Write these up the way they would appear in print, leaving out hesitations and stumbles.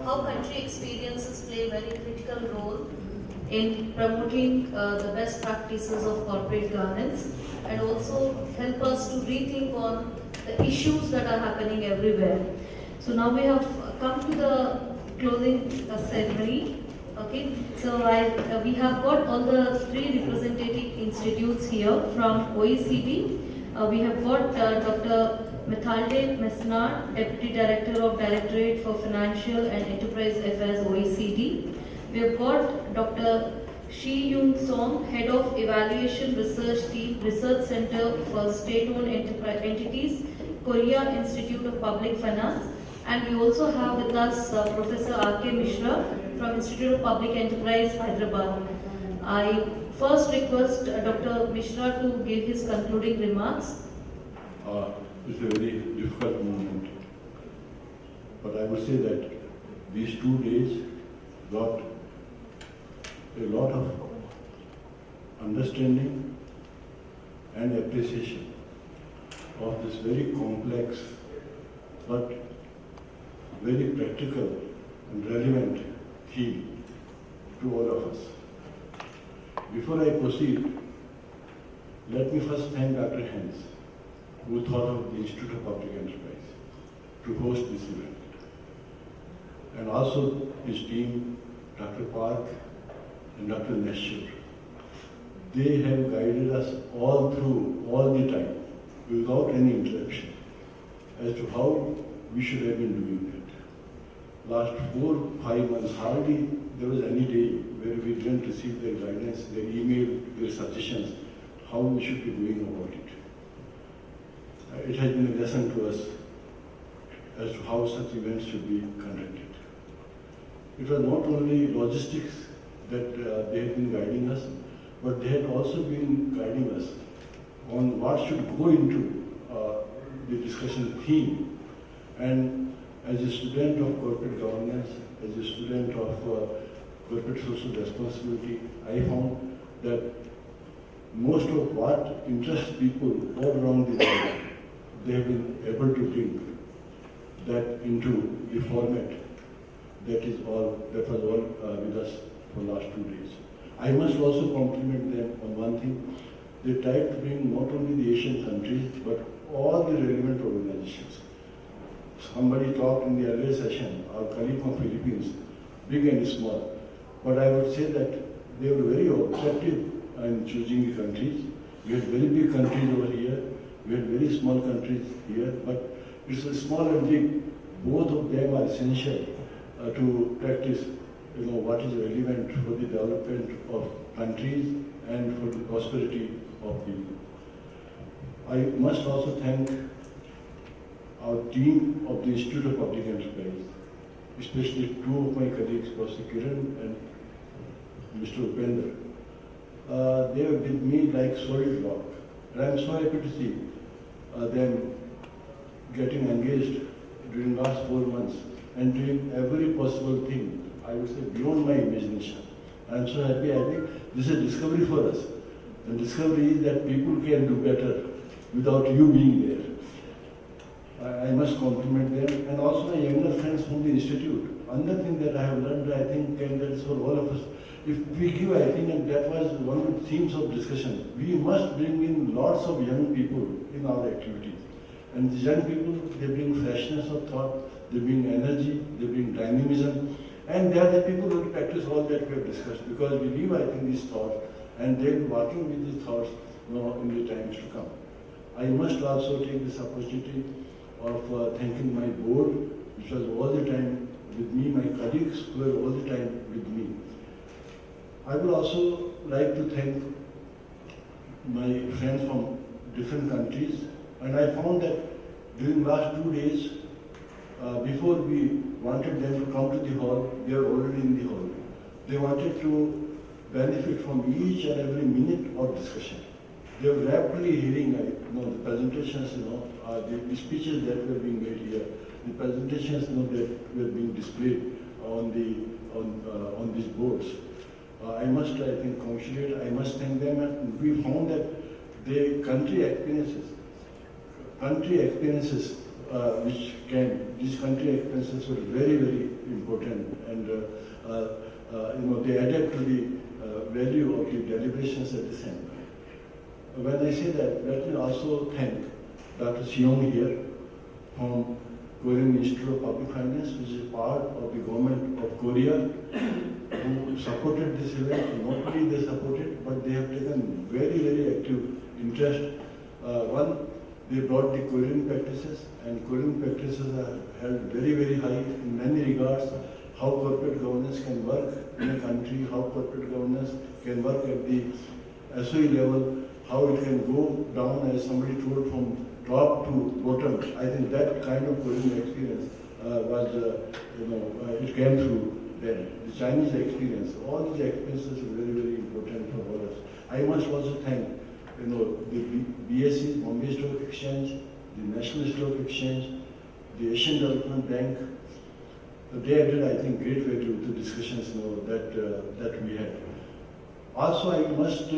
how country experiences play a very critical role in promoting the best practices of corporate governance, and also help us to rethink on the issues that are happening everywhere. So now we have come to the closing ceremony. Okay, so we have got all the three representative institutes here from OECD. We have got Dr. Methalde Mesnard, Deputy Director of Directorate for Financial and Enterprise Affairs, OECD. We have got Dr. Shi Yung Song, Head of Evaluation Research Team, Research Center for State-Owned Entities, Korea Institute of Public Finance. And we also have with us Professor R.K. Mishra from Institute of Public Enterprise, Hyderabad. I first request Dr. Mishra to give his concluding remarks. It's a very difficult moment, but I would say that these 2 days got a lot of understanding and appreciation of this very complex but very practical and relevant theme to all of us. Before I proceed, let me first thank Dr. Hens, who thought of the Institute of Public Enterprise to host this event, and also his team, Dr. Park and Dr. Neshur. They have guided us all through, all the time, without any interruption, as to how we should have been doing it. Last 4-5 months, hardly there was any day where we didn't receive their guidance, their email, their suggestions, how we should be doing about it. It has been a lesson to us as to how such events should be conducted. It was not only logistics that they had been guiding us, but they had also been guiding us on what should go into the discussion theme. And as a student of corporate governance, as a student of corporate social responsibility, I found that most of what interests people all around the world, they have been able to bring that into the format that was all with us for the last 2 days. I must also compliment them on one thing. They tried to bring not only the Asian countries, but all the relevant organizations. Somebody talked in the earlier session, our colleague from Philippines, big and small. But I would say that they were very objective in choosing the countries. We had very big countries over here, we had very small countries here, but it's a small and big. Both of them are essential to practice, what is relevant for the development of countries and for the prosperity of people. I must also thank our team of the Institute of Public Enterprise, especially 2 of my colleagues, Professor Kiran and Mr. Upender. They were with me like solid rock. And I'm so happy to see them getting engaged during the last 4 months and doing every possible thing, I would say, beyond my imagination. I'm so happy. I think this is a discovery for us. The discovery is that people can do better without you being there. I must compliment them, and also my younger friends from the Institute. Another thing that I have learned, I think, and that's for all of us, if we give, I think, and that was one of the themes of discussion, we must bring in lots of young people in our activities. And the young people, they bring freshness of thought, they bring energy, they bring dynamism, and they are the people who practice all that we have discussed, because we live, I think, these thoughts, and they're working with these thoughts in the times to come. I must also take this opportunity of thanking my board, which was all the time with me, my colleagues who were all the time with me. I would also like to thank my friends from different countries, and I found that during the last 2 days, before we wanted them to come to the hall, they were already in the hall. They wanted to benefit from each and every minute of discussion. They were rapidly hearing the presentations, the speeches that were being made here, the presentations that were being displayed on these boards. I must, I think, congratulate, I must thank them, and we found that the country experiences these country expenses were very, very important, and they added to the value of the deliberations at the center. When I say that, let me also thank Dr. Seong here from Korean Institute of Public Finance, which is part of the government of Korea, who supported this event. Not only they supported, but they have taken very, very active interest. One, they brought the Korean practices, and Korean practices are held very, very high in many regards. How corporate governance can work in a country, how corporate governance can work at the SOE level, how it can go down, as somebody told, from top to bottom. I think that kind of Korean experience it came through then. The Chinese experience, all these experiences are very, very important for all of us. I must also thank the BSE, Bombay Stock Exchange, the National Stock Exchange, the Asian Development Bank. They added, I think, great value to discussions that we had. Also, I must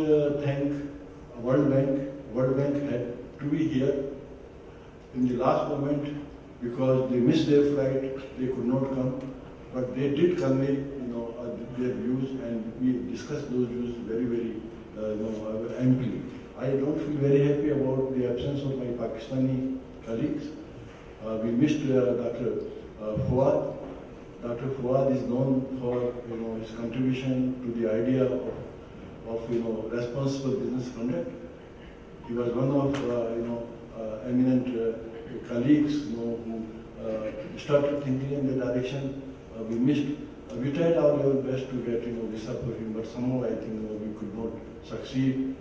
thank World Bank. World Bank had to be here in the last moment because they missed their flight. They could not come, but they did convey, their views, and we discussed those views very, very, amply. I don't feel very happy about the absence of my Pakistani colleagues. We missed Dr. Fawad. Dr. Fawad is known for his contribution to the idea of responsible business conduct. He was one of eminent colleagues who started thinking in the direction. We tried our level best to get visa for him, but somehow I think we could not succeed.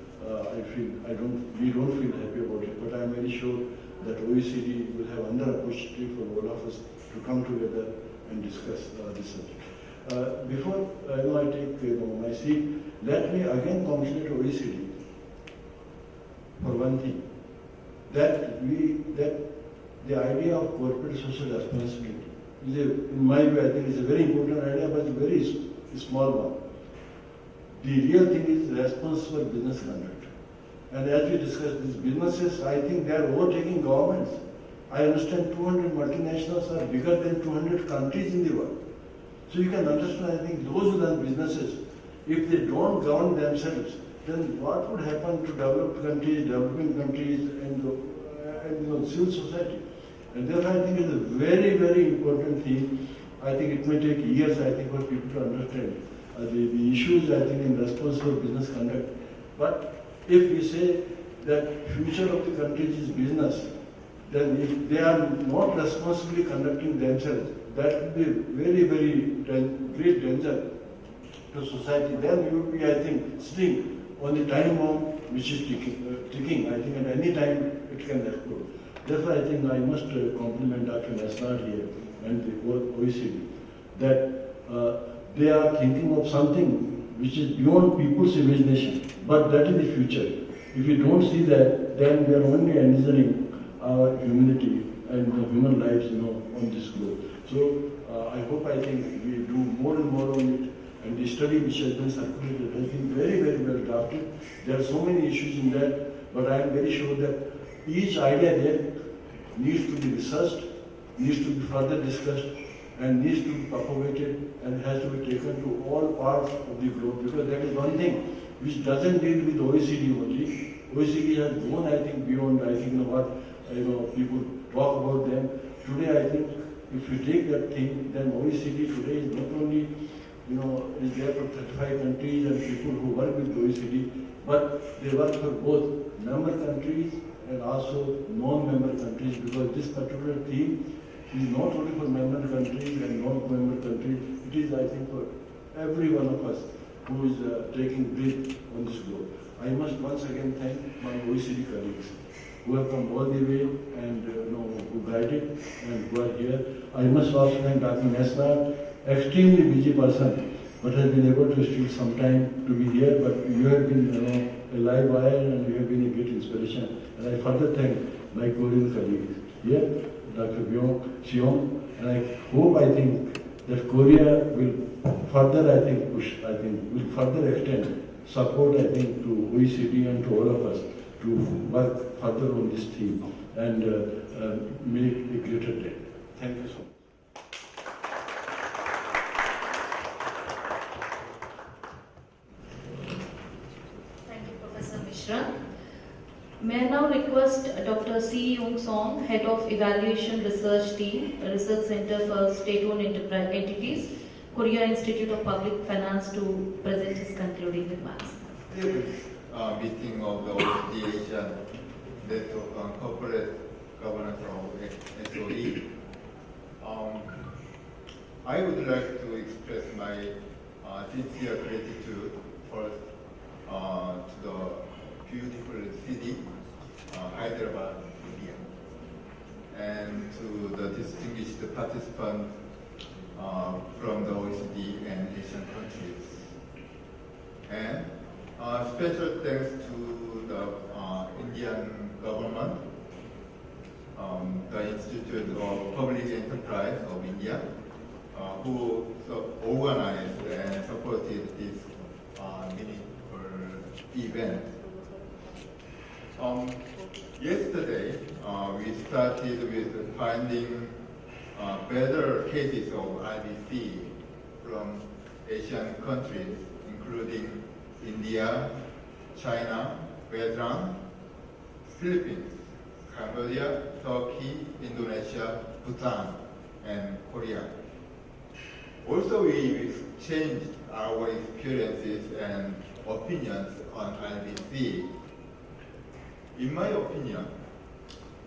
We don't feel happy about it, but I am very sure that OECD will have another opportunity for all of us to come together and discuss this subject. Before I take my seat, let me again congratulate OECD for one thing, that the idea of corporate social responsibility is, in my view, I think is a very important idea, but a very small one. The real thing is responsible business conduct. And as we discussed, these businesses, I think they are overtaking governments. I understand 200 multinationals are bigger than 200 countries in the world. So you can understand, I think, those who run businesses, if they don't govern themselves, then what would happen to developed countries, developing countries, and civil society? And therefore, I think it's a very, very important thing. I think it may take years, I think, for people to understand the issues, I think, in responsible business conduct. But if we say that future of the countries is business, then if they are not responsibly conducting themselves, that would be very, very great danger to society. Then we would be, I think, sitting on the time bomb which is ticking. I think at any time it can explode. Therefore, I think I must compliment Dr. Nasrad here and the OECD that they are thinking of something which is beyond people's imagination, but that is the future. If we don't see that, then we are only envisioning our humanity and the human lives, on this globe. So I think we do more and more on it, and the study which has been circulated has been very, very well drafted. There are so many issues in that, but I am very sure that each idea there needs to be researched, needs to be further discussed, and needs to be propagated, and has to be taken to all parts of the globe, because there is one thing which doesn't deal with OECD only. OECD has gone, I think, beyond, I think, what people talk about them. Today, I think, if you take that thing, then OECD today is not only, is there for 35 countries and people who work with OECD, but they work for both member countries and also non-member countries, because this particular theme is not only for member countries and non-member countries, it is, I think, for every one of us who is taking breath on this globe. I must once again thank my OECD colleagues who have come all the way and who guided and who are here. I must also thank Dr. Nesna, extremely busy person, but has been able to steal some time to be here. But you have been a live wire, and you have been a great inspiration. And I further thank my Korean colleagues here, Dr. Seong, and I hope, I think, that Korea will further, I think, push, I think, will further extend support, I think, to OECD and to all of us, to work further on this theme and make a greater day. Thank you so much. Thank you, Professor Mishra. May I now request Dr. C. Young Song, Head of Evaluation Research Team, Research Center for State-Owned Entities, Korea Institute of Public Finance, to present his concluding remarks. This meeting of the OECD Asian Network on Corporate Governance of SOE. I would like to express my sincere gratitude first to the beautiful city, Hyderabad, India, and to the distinguished participants from the OECD and Asian countries. And special thanks to the Indian government, the Institute of Public Enterprise of India, who organized and supported this meaningful event. Yesterday, we started with finding better cases of IBC from Asian countries, including India, China, Vietnam, Philippines, Cambodia, Turkey, Indonesia, Bhutan, and Korea. Also, we exchanged our experiences and opinions on IBC. In my opinion,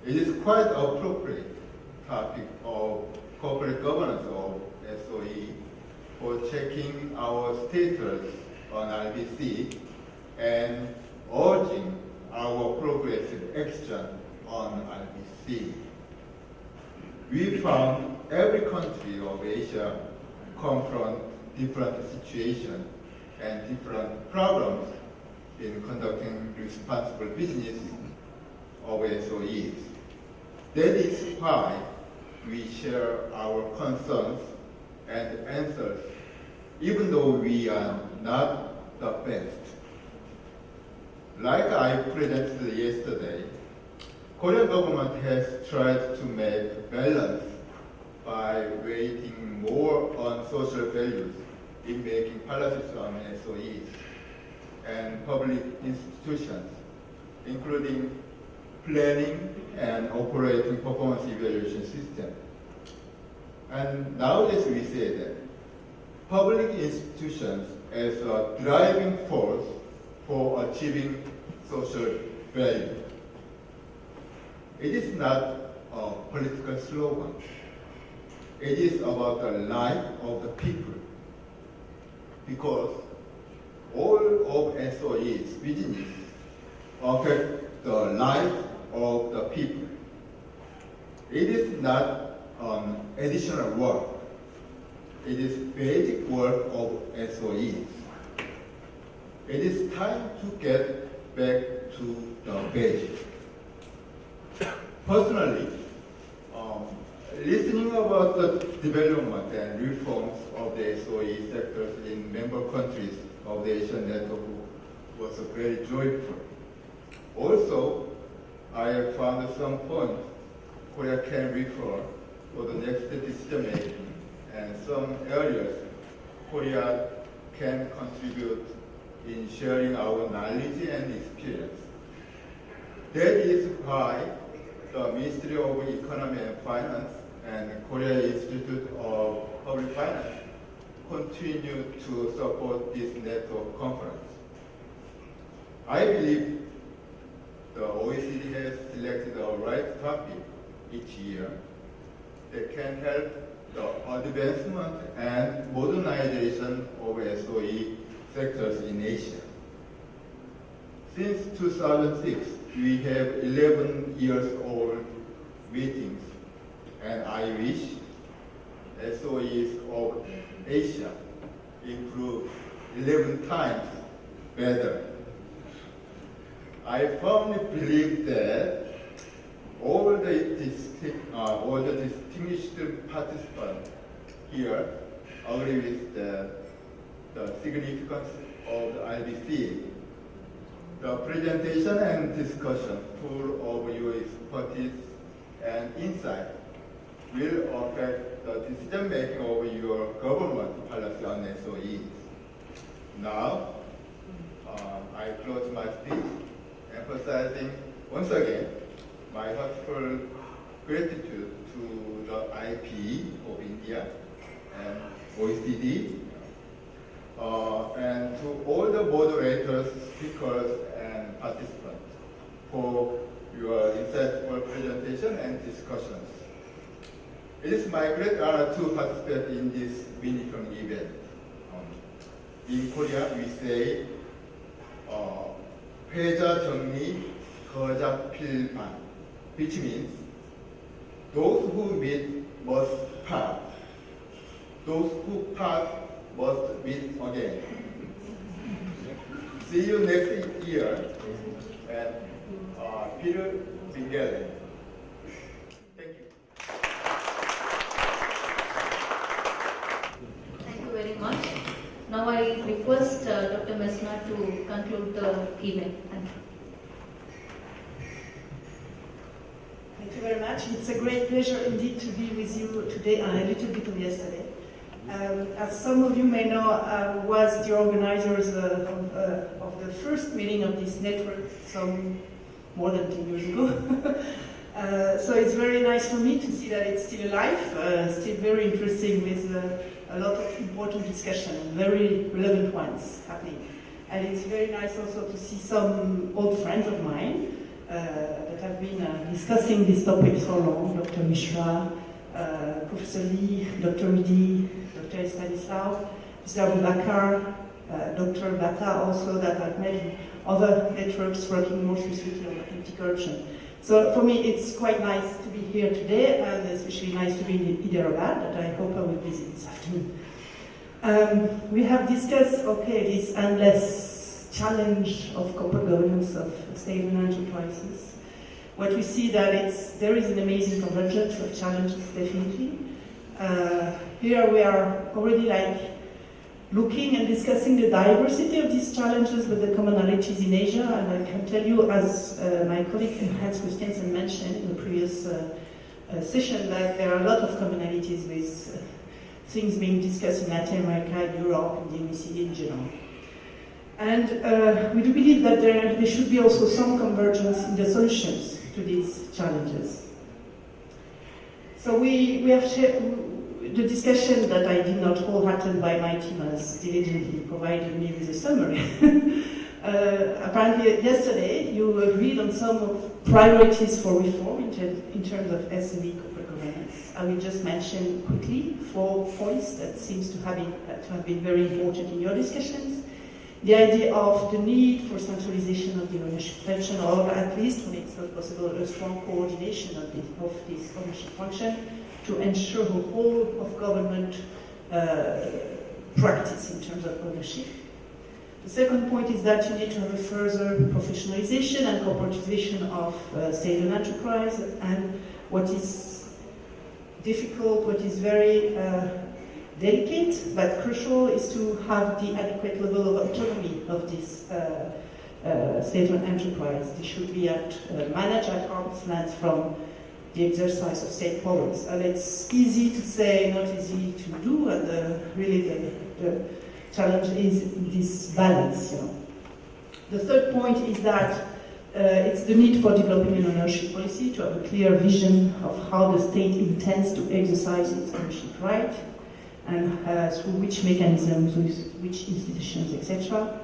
it is quite appropriate topic of corporate governance of SOE for checking our status on IBC and urging our progressive action on IBC. We found every country of Asia confront different situations and different problems in conducting responsible business of SOEs. That is why we share our concerns and answers, even though we are not the best. Like I presented yesterday, Korean government has tried to make balance by weighting more on social values in making policies on SOEs and public institutions, including planning and operating performance evaluation system. And nowadays we say that public institutions as a driving force for achieving social value. It is not a political slogan. It is about the life of the people. Because all of SOE's business affect the life of the people. It is not additional work. It is basic work of SOEs. It is time to get back to the basics. Personally, listening about the development and reforms of the SOE sectors in member countries of the Asian Network was very joyful. Also, I have found some points Korea can refer for the next decision making, and some areas Korea can contribute in sharing our knowledge and experience. That is why the Ministry of Economy and Finance and Korea Institute of Public Finance continue to support this network conference. I believe the OECD has selected the right topic each year that can help the advancement and modernization of SOE sectors in Asia. Since 2006, we have 11 years old meetings, and I wish SOEs of Asia improve 11 times better. I firmly believe that all the distinguished participants here agree with the significance of the IBC. The presentation and discussion full of your expertise and insight will affect the decision making of your government policy on SOEs. Now, I close my speech emphasizing once again my heartfelt gratitude to the IP of India and OECD and to all the moderators, speakers, and participants for your insightful presentation and discussions. It is my great honor to participate in this meaningful event. In Korea, we say, 회자 정리 거자 필반, which means those who meet must part, those who part must meet again. See you next year, and Peter Miguel. Thank you. Thank you very much. Now I request Dr. Mesna to conclude the event. Thank you. Thank you very much. It's a great pleasure indeed to be with you today and a little bit of yesterday. As some of you may know, I was the organizers of the first meeting of this network some more than 10 years ago. So it's very nice for me to see that it's still alive, still very interesting with a lot of important discussion, very relevant ones happening. And it's very nice also to see some old friends of mine that have been discussing this topic so long, Dr. Mishra, Professor Lee, Dr. Midi, Dr. Stanislaw, Mr. Abubakar, Dr. Bata also that I've met in other networks working more specifically on anti-corruption. So for me it's quite nice to be here today and especially nice to be in Hyderabad that I hope I will visit this afternoon. We have discussed, this endless challenge of corporate governance of state-owned enterprises. What we see that there is an amazing convergence of challenges, definitely. Here we are already looking and discussing the diversity of these challenges with the commonalities in Asia, and I can tell you, as my colleague Hans Christensen mentioned in the previous session, that there are a lot of commonalities with things being discussed in Latin America, Europe, and the OECD in general. And we do believe that there should be also some convergence in the solutions to these challenges. So we have shared the discussion that I did not hold happened by my team has diligently provided me with a summary. Apparently yesterday you agreed on some of priorities for reform in terms of SME corporate governance. I will just mention quickly 4 points that seems to have been very important in your discussions. The idea of the need for centralization of the ownership function, or at least when it's not possible, a strong coordination of this ownership function to ensure the whole of government practice in terms of ownership. The second point is that you need to have a further professionalization and corporatization of state-owned enterprise, and what is difficult, what is very delicate but crucial is to have the adequate level of autonomy of this state-owned enterprise. They should be managed at arm's length from the exercise of state powers. And it's easy to say, not easy to do, and really the challenge is in this balance. The third point is that it's the need for developing an ownership policy, to have a clear vision of how the state intends to exercise its ownership right, and through which mechanisms, with which institutions, etc.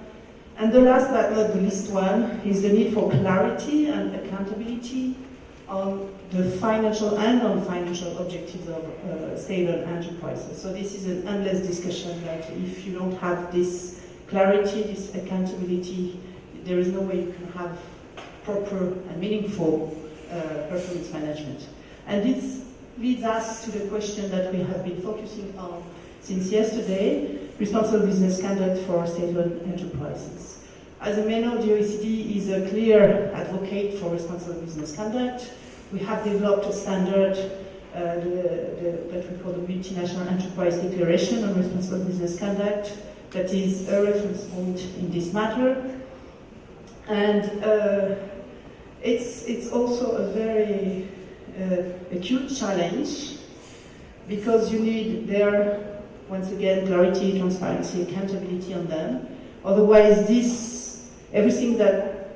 And the last but not the least one is the need for clarity and accountability on the financial and non-financial objectives of state-owned enterprises. So this is an endless discussion that if you don't have this clarity, this accountability, there is no way you can have proper and meaningful performance management. And this leads us to the question that we have been focusing on since yesterday, responsible business conduct for state-owned enterprises. As you may know, the OECD is a clear advocate for responsible business conduct. We have developed a standard that we call the Multinational Enterprise Declaration on Responsible Business Conduct that is a reference point in this matter. And it's also a very acute challenge, because you need there, once again, clarity, transparency, accountability on them. Otherwise, everything that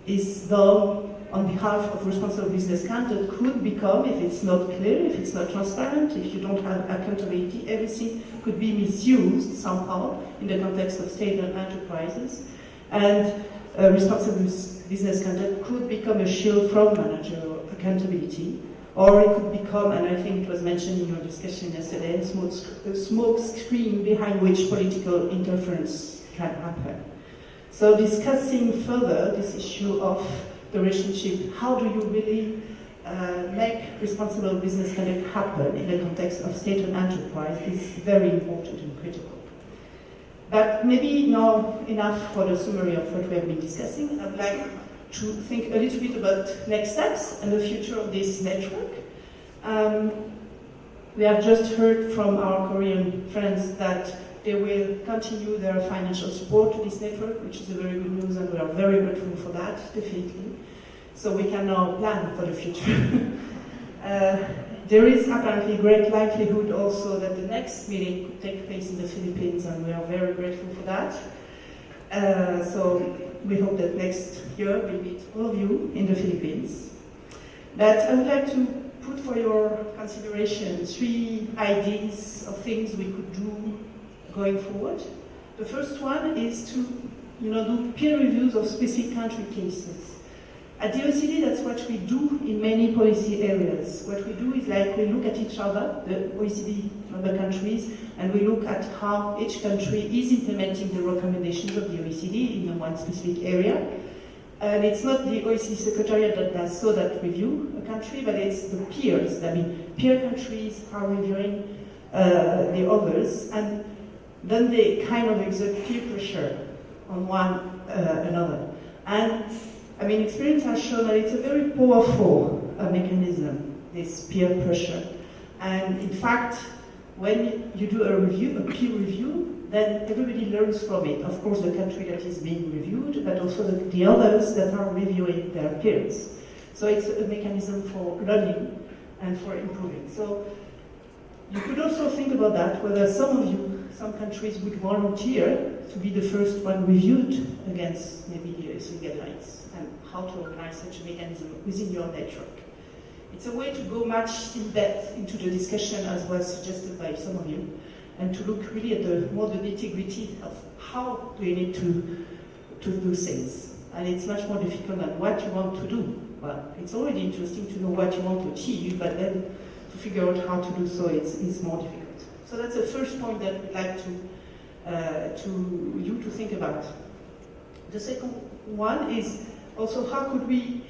is done on behalf of responsible business conduct could become, if it's not clear, if it's not transparent, if you don't have accountability, everything could be misused somehow in the context of state-owned enterprises. And responsible business conduct could become a shield from managerial accountability, or it could become, and I think it was mentioned in your discussion yesterday, a smoke screen behind which political interference can happen. So discussing further this issue of the relationship, how do you really make responsible business conduct happen in the context of state-owned enterprise is very important and critical. But maybe now enough for the summary of what we have been discussing. I would like to think a little bit about next steps and the future of this network. We have just heard from our Korean friends that they will continue their financial support to this network, which is a very good news, and we are very grateful for that, definitely. So we can now plan for the future. There is apparently great likelihood also that the next meeting could take place in the Philippines, and we are very grateful for that. So we hope that next year we'll meet all of you in the Philippines. But I would like to put for your consideration 3 ideas of things we could do going forward. The first one is to do peer reviews of specific country cases. At the OECD, that's what we do in many policy areas. What we do is we look at each other, the OECD member countries, and we look at how each country is implementing the recommendations of the OECD in one specific area. And it's not the OECD Secretariat that does that review a country, but it's the peers. I mean, peer countries are reviewing the others, and then they kind of exert peer pressure on one another. And I mean, experience has shown that it's a very powerful mechanism, this peer pressure. And in fact, when you do a peer review, then everybody learns from it. Of course, the country that is being reviewed, but also the others that are reviewing their peers. So it's a mechanism for learning and for improving. So you could also think about that, whether some countries would volunteer to be the first one reviewed against maybe the OECD guidelines, and how to organize such a mechanism within your network. It's a way to go much in depth into the discussion, as was suggested by some of you, and to look really at the more the nitty-gritty of how do you need to do things. And it's much more difficult than what you want to do. Well, it's already interesting to know what you want to achieve, but then to figure out how to do so, it's more difficult. So that's the first point that we'd like you to think about. The second one is also how could we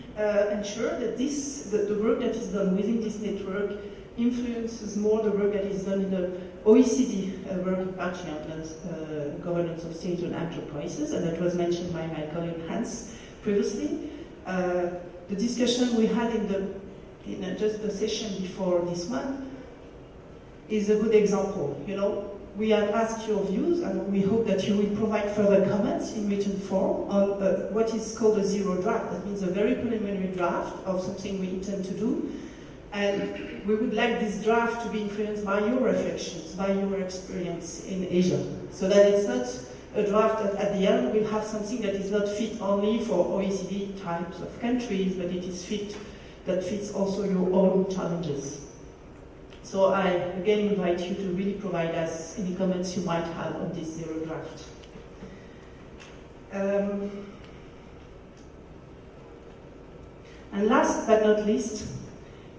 ensure that the work that is done within this network influences more the work that is done in the OECD Working Party on governance of state-owned enterprises, and that was mentioned by my colleague Hans previously. The discussion we had in just the session before this one is a good example. We have asked your views, and we hope that you will provide further comments in written form on what is called a zero draft. That means a very preliminary draft of something we intend to do. And we would like this draft to be influenced by your reflections, by your experience in Asia, so that it's not a draft that at the end will have something that is not fit only for OECD types of countries, but it is that fits also your own challenges. So I again invite you to really provide us any comments you might have on this zero draft. And last but not least,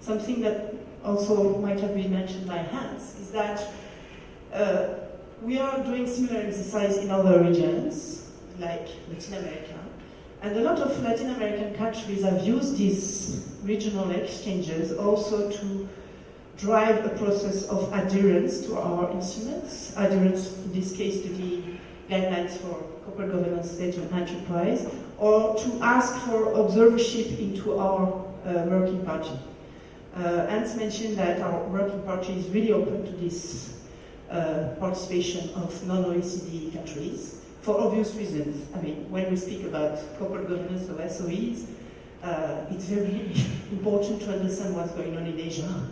something that also might have been mentioned by Hans is that we are doing similar exercise in other regions, like Latin America. And a lot of Latin American countries have used these regional exchanges also to drive a process of adherence to our instruments, adherence in this case to the guidelines for corporate governance, state-owned enterprise, or to ask for observership into our working party. Hans mentioned that our working party is really open to this participation of non-OECD countries for obvious reasons. I mean, when we speak about corporate governance of SOEs, it's very important to understand what's going on in Asia.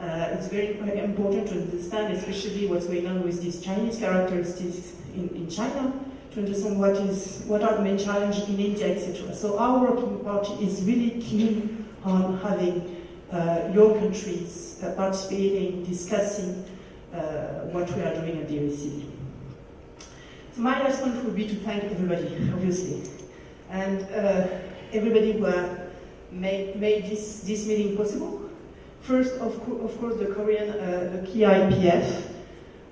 It's very, very important to understand, especially what's going on with these Chinese characteristics in China, to understand what are the main challenges in India, etc. So our working party is really keen on having your countries participating, discussing what we are doing at the OECD. So my last point would be to thank everybody, obviously, and everybody who made this meeting possible. First, of course, the Korean, the KIPF,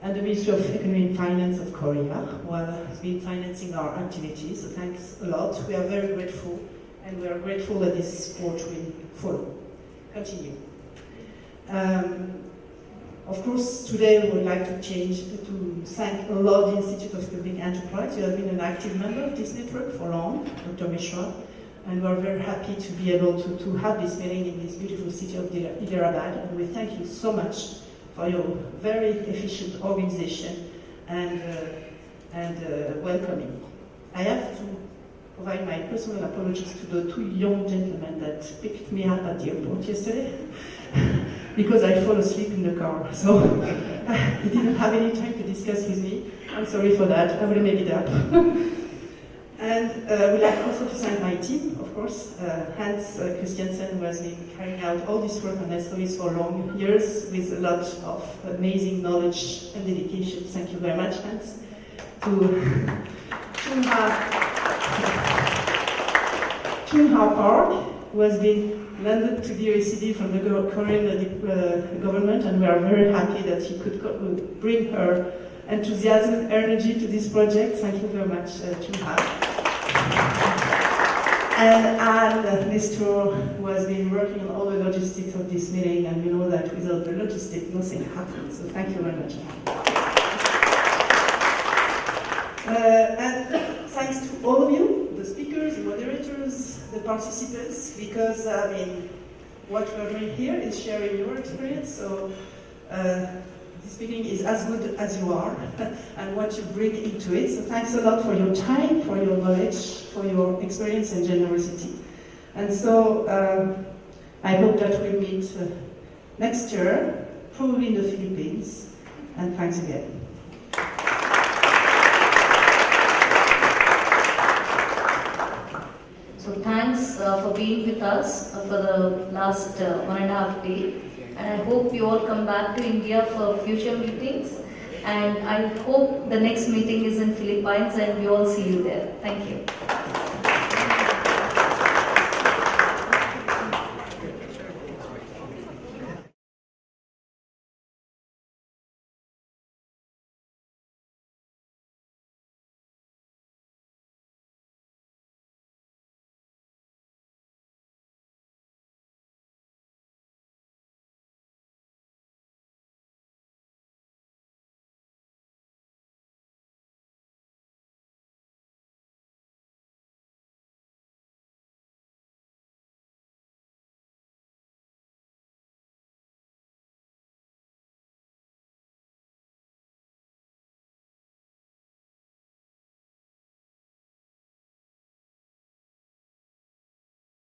and the Ministry of Economy and Finance of Korea, who has been financing our activities. So thanks a lot. We are very grateful, and we are grateful that this support will continue. Of course, today we would like to thank a lot the Institute of Public Enterprise. You have been an active member of this network for long, Dr. Mishra, and we are very happy to be able to have this meeting in this beautiful city of Hyderabad. And we thank you so much for your very efficient organization and welcoming. I have to provide my personal apologies to the two young gentlemen that picked me up at the airport yesterday because I fell asleep in the car. So they didn't have any time to discuss with me. I'm sorry for that. I will make it up. And we'd like also to thank my team, of course, Hans Christiansen, who has been carrying out all this work on SOEs for long years with a lot of amazing knowledge and dedication. Thank you very much, Hans. Chunha Park, who has been landed to the OECD from the Korean government, and we are very happy that he could bring her enthusiasm and energy to this project. Thank you very much, Chunha. And Nestor, who has been working on all the logistics of this meeting, and we know that without the logistics, nothing happens. So thank you very much. And thanks to all of you, the speakers, the moderators, the participants, because I mean, what we are doing here is sharing your experience. So this meeting is as good as you are and what you bring into it. So thanks a lot for your time, for your knowledge, for your experience and generosity. And so I hope that we'll meet next year, probably in the Philippines. And thanks again. So thanks for being with us for the last 1.5 days. And I hope you all come back to India for future meetings. And I hope the next meeting is in Philippines and we all see you there. Thank you.